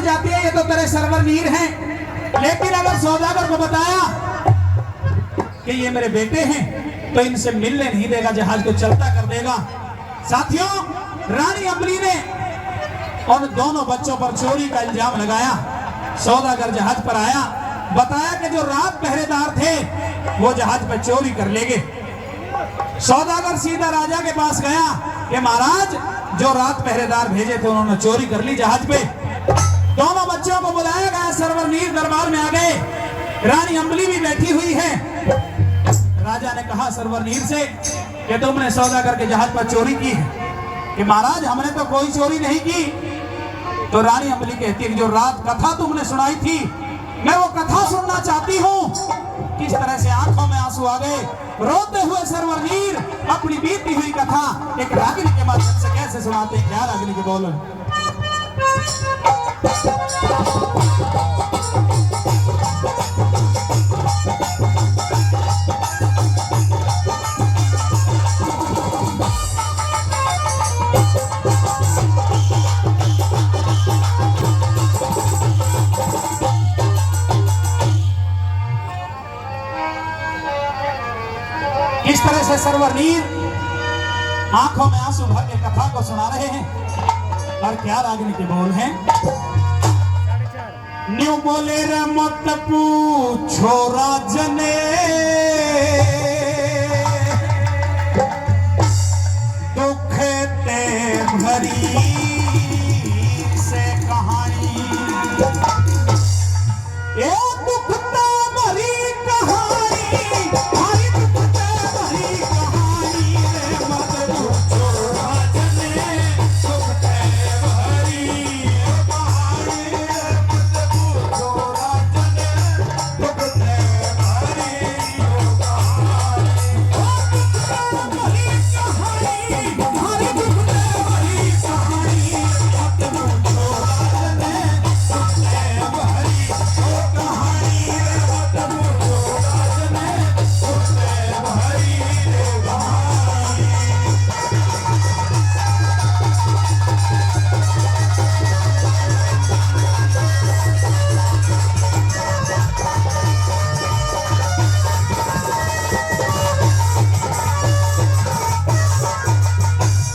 जाती है ये तो तेरे सरवर नीर हैं, लेकिन अगर सौदागर को बताया कि ये मेरे बेटे हैं तो इनसे मिलने नहीं देगा, जहाज को चलता कर देगा। साथियों, रानी अम्बली ने उन दोनों बच्चों पर चोरी का इल्जाम लगाया। सौदागर जहाज पर आया, बताया कि जो रात पहरेदार थे वो जहाज पर चोरी कर लेंगे। सौदागर सीधा राजा के पास गया कि महाराज, जो रात पहरेदार भेजे थे उन्होंने चोरी कर ली जहाज पे। दोनों बच्चों को बुलाया गया, सरवर नीर दरबार में आ गए। रानी अम्बली भी बैठी हुई है। राजा ने कहा सरवर नीर से कि तुमने सौदागर के जहाज पर चोरी की है। कि महाराज, हमने तो कोई चोरी नहीं की। तो रानी अम्बली कहती है कि जो रात कथा तुमने सुनाई थी, मैं वो कथा सुनना चाहती हूँ। किस तरह से आंखों में आंसू आ गए। रोते हुए सरवर नीर अपनी बीती हुई कथा एक रागिनी के माध्यम से कैसे सुनाते हैं, क्या रागिनी के बोल। इस तरह से सरवर नीर आंखों में आंसू भर के कथा को सुना रहे हैं। और क्या रागिनी के बोल हैं। न्यू बोले रे मत पूछो राजने, दुख ते भरी से कहानी, ये दुख ते भरी कहानी, भारी दुख ते भरी कहानी रे मत पूछो राजने, दुख ते भरी कहानी रे मत पूछो राजने, दुख ते भरी कहानी, भारी दुख ते भरी कहानी, मत पूछो राजने, दुख ते भरी कहानी रे मत पूछो राजने, दुख ते भरी कहानी।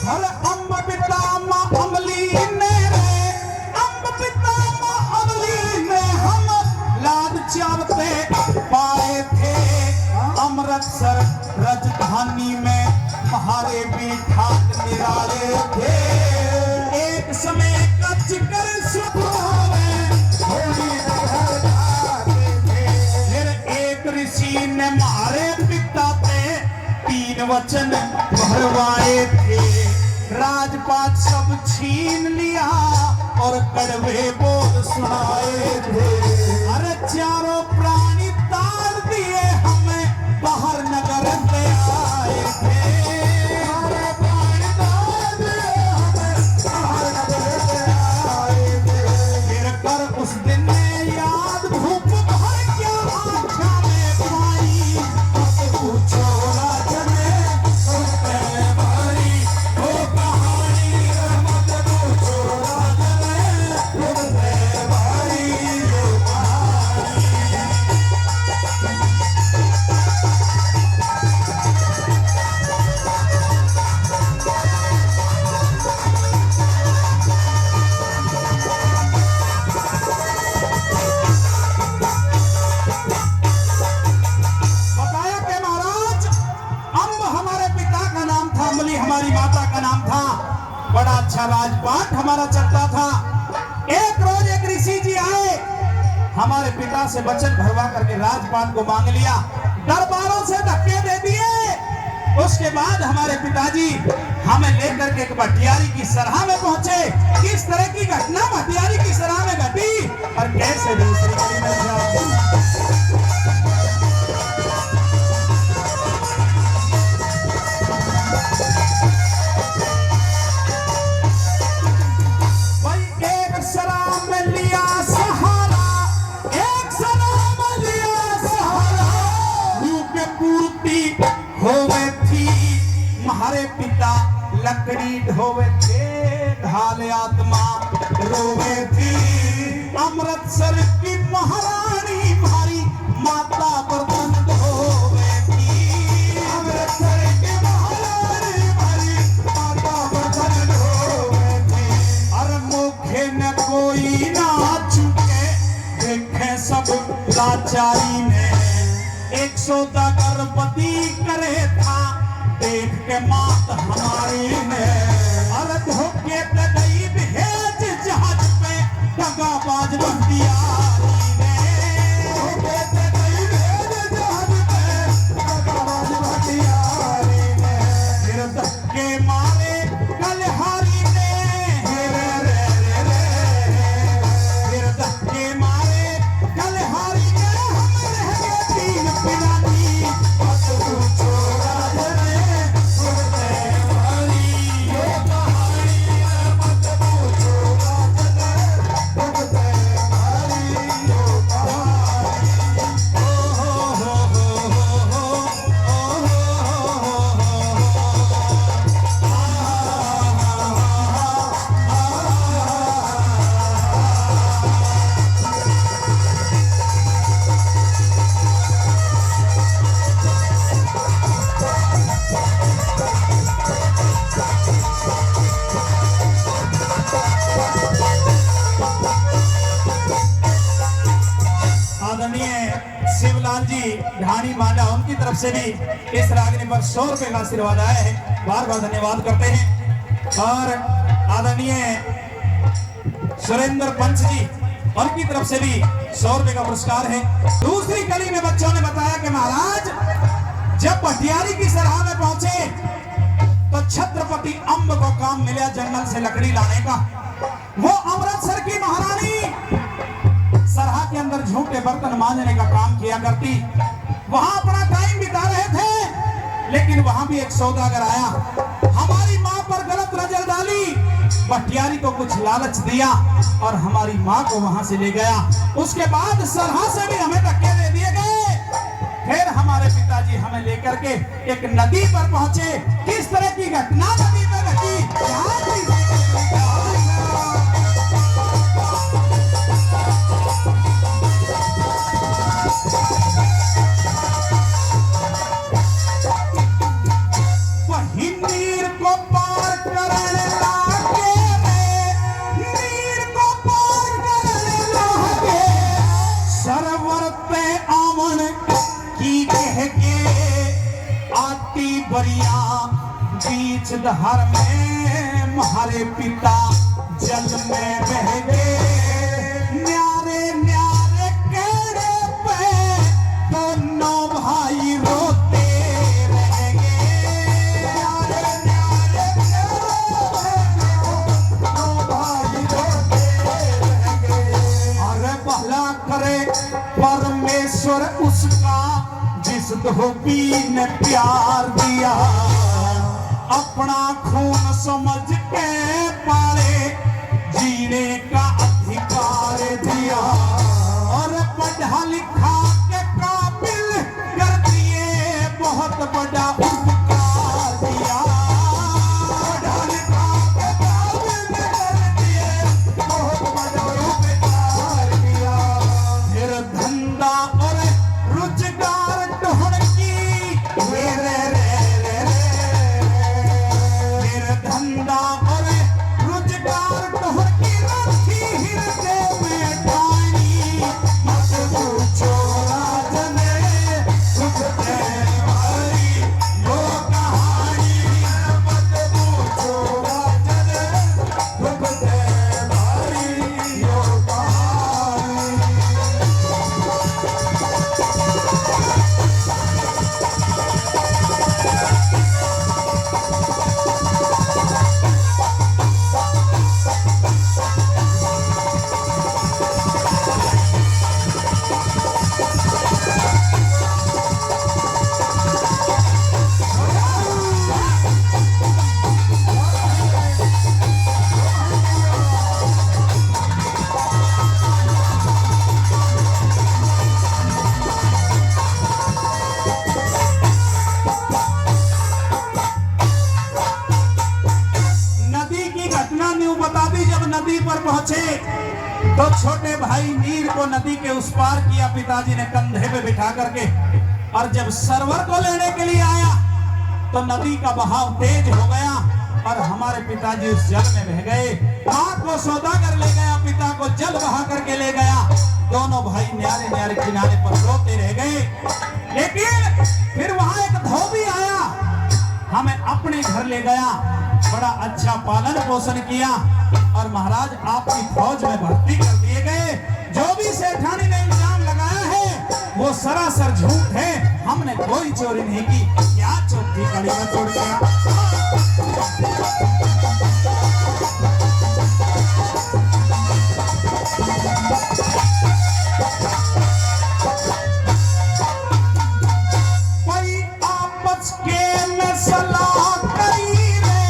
अरे अम्ब पिता माँ अमली ने रे, अम्ब पिता माँ अमली ने हम लाद चावते पाए थे। अमृतसर राजधानी में हमारे भी ठाट निराले थे। एक समय कच कर सुबह में होली घर जाते थे। फिर एक ऋषि ने मारे पिता पे 3 वचन भरवाए थे। राजपाट सब छीन लिया और कड़वे बोल सुनाए थे। अरे चारों प्राणी ताड़ दिए, हमें बाहर नगर पे आए थे। अरे प्राणी ताड़ दिए, हमें बाहर नगर पे आए थे। फिर कर उस दिन में याद भूख भर क्या आँखों में पाई, मत पूछो राजने, दुख ते भरी वो कहानी रे मत पूछो राजने, दुख ते भरी वो कहानी। बताया कि महाराज, अम्ब हमारे पिता का नाम था, अम्बली हमारी माता का नाम था। बड़ा अच्छा राजपाट हमारा चलता था। एक रोज एक ऋषि जी आए, हमारे पिता से वचन भरवा करके राजपाट को मांग लिया, दरबारों से धक्के दे दिए। उसके बाद हमारे पिताजी हमें लेकर के एक भटियारी की सराह में पहुंचे। किस तरह की घटना भटियारी की सराह में घटी और कैसे दूसरी कड़ी में जाओ। भाई एक सराह में लिया सहारा, एक सराह में लिया सहारा, यूं के पूर्ति होवे थी। हमारे पिता लकड़ी ढोवे थे, ढाल आत्मा रोवे थी। अमृतसर की महारानी भारी माता बर्तन धोवे थी। अमृतसर की महारानी भारी माता बर्तन धोवे थी। अरे मुखे न कोई ना चुके देखे सब लाचारी ने। 100 गर्भवती करे था देख के मात हमारी ने। अरे धोखे पे गई भेज जहाज पे दगाबाज बख्तियारी ने। धोखे पे गई भेज जहाज पे दगाबाज बख्तियारी ने। फिर धक्के मारे कलहारी ने। रे रे रे रे फिर धक्के मारे कलहारी ने। हम रह गए 3 पिलानी बस पूछो राज रे सुनते हमारी ये कहानी मत पूछो राज रे सुनते हमारी ये कहानी। ओ हो हो हो हो आदरणीय शिवलाल जी ढाणी मांडा उनकी तरफ से भी इस रागनी पर 100 रुपए का आशीर्वाद आया है। बार बार धन्यवाद करते हैं। और आदरणीय सुरेंद्र पंच जी उनकी तरफ से भी 100 रुपए का पुरस्कार है। दूसरी कड़ी में बच्चों ने बताया कि महाराज जब पटियारी की सराह में पहुंचे तो छत्रपति अंब को काम मिला जंगल से लकड़ी लाने का। वो अमृतसर की महारानी सरहा के अंदर झूठे बर्तन मांजने का काम किया करती। वहां अपना टाइम बिता रहे थे, लेकिन वहां भी एक सौदागर आया, हमारी मां पर गलत नजर डाली, पटियारी को कुछ लालच दिया और हमारी मां को वहां से ले गया। उसके बाद सरहा से भी हमें धक्के दे दिए गए। फिर हमारे पिताजी हमें लेकर के एक नदी पर पहुंचे। किस तरह की घटना नदी में घटी नीर को पार करने लागे नीर को पार करने लागे सरवर पे आमन की कह के आती बरिया बीच दहर में हमारे पिता जल में बह गए। न्यारे न्यारे केड़े पे दोनों भाई रोते परमेश्वर उसका जिस धोबी ने प्यार दिया। अपना खून समझ के पाले जीने का अधिकार दिया। और पढ़ा लिखा के काबिल कर दिए बहुत बड़ा उपकार दिया। पढ़ा लिखा के काबिल कर दिए बहुत बड़ा उपकार दिया। फिर धंधा और रोजगार ढूंढ की रे रे रे रे फिर धंधा और रोजगार ढूंढ की रखी छोटे भाई नीर को नदी के उस पार किया पिताजी ने कंधे पे बिठा करके, और जब सरवर को लेने के लिए आया तो नदी का बहाव तेज हो गया और हमारे पिताजी उस जल में बह गए। मां को सौदागर ले गया, पिता को जल बहा करके ले गया। दोनों भाई न्यारे न्यारे किनारे पर रोते रह गए। लेकिन फिर वहां एक धोबी आया, हमें अपने घर ले गया, बड़ा अच्छा पालन पोषण किया और महाराज आपकी फौज में भर्ती कर दिए गए। जो भी सेठानी ने इल्जाम लगाया है वो सरासर झूठ है, हमने कोई चोरी नहीं की। क्या चौथी कड़ी में तोड़ दिया। कोई आपस के में सलाह करी रे,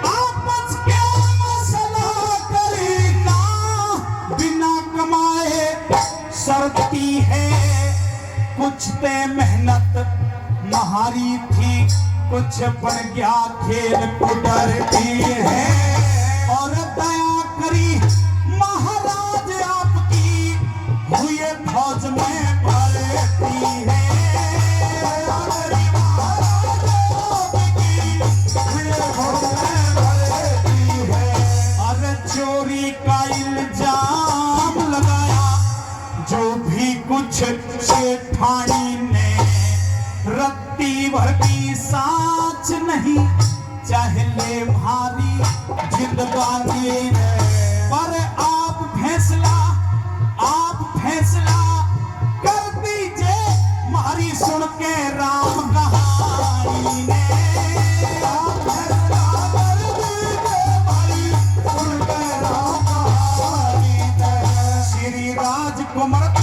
आपस के में सलाह करी ना, बिना कमाए सरती है। कुछ ते मेहनत महारी थी, कुछ बन गया खेल कुदरती है। और दया करी महाराज आपकी, हुए फौज में भर्ती है। और चोरी का इल्जाम लगाया, जो भी कुछ सेठानी ने, रत्ती भर की साच नहीं, चाहे ले भारी जिंदगानी पर आप फैसला कर दीजिए, मारी सुन के राम कहानी ने। आप फैसला कर दीजिए, मारी सुन के राम कहानी ने। श्री राजकुमार